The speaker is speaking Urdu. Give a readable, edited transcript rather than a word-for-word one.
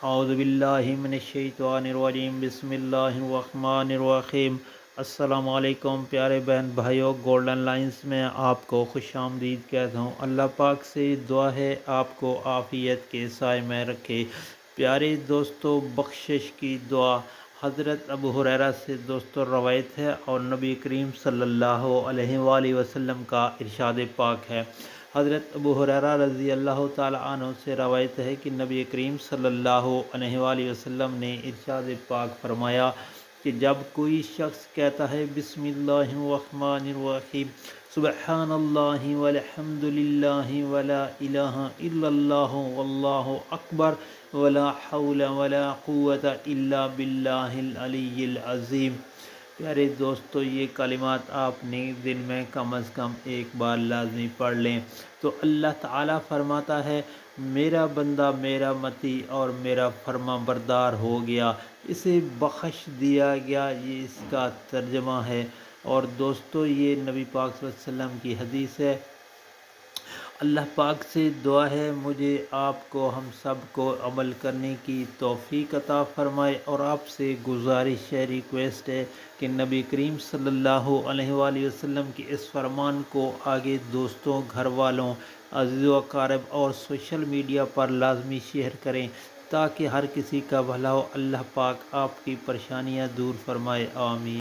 اعوذ باللہ من الشیطان الرجیم بسم اللہ الرحمن الرحیم۔ السلام علیکم پیارے بہن بھائیوں، گولڈن لائنز میں آپ کو خوش آمدید کہتا ہوں۔ اللہ پاک سے دعا ہے آپ کو عافیت کے سائے میں رکھے۔ پیارے دوستو، بخشش کی دعا حضرت ابو ہریرہ سے دوستو روایت ہے، اور نبی کریم صلی اللہ علیہ وآلہ وسلم کا ارشاد پاک ہے۔ حضرت ابو ہریرہ رضی اللہ تعالی عنہ سے روایت ہے کہ نبی کریم صلی اللہ علیہ وآلہ وسلم نے ارشاد پاک فرمایا کہ جب کوئی شخص کہتا ہے بسم اللہ الرحمن الرحیم، سبحان اللہ والحمد للہ ولا الہ الا اللہ واللہ اکبر ولا حول ولا قوت الا باللہ العلی العظیم، پیارے دوستو یہ کلمات آپ نے دن میں کم از کم ایک بار لازمی پڑھ لیں تو اللہ تعالیٰ فرماتا ہے میرا بندہ میرا متی اور میرا فرما بردار ہو گیا، اسے بخش دیا گیا، یہ اس کا ترجمہ ہے۔ اور دوستو یہ نبی پاک صلی اللہ علیہ وسلم کی حدیث ہے۔ اللہ پاک سے دعا ہے مجھے آپ کو ہم سب کو عمل کرنے کی توفیق عطا فرمائے، اور آپ سے گزارش ہے، ریکویسٹ ہے کہ نبی کریم صلی اللہ علیہ وآلہ وسلم کی اس فرمان کو آگے دوستوں، گھر والوں، عزیز و اقارب اور سوشل میڈیا پر لازمی شیئر کریں تاکہ ہر کسی کا بھلا ہو۔ اللہ پاک آپ کی پریشانیاں دور فرمائے، آمین۔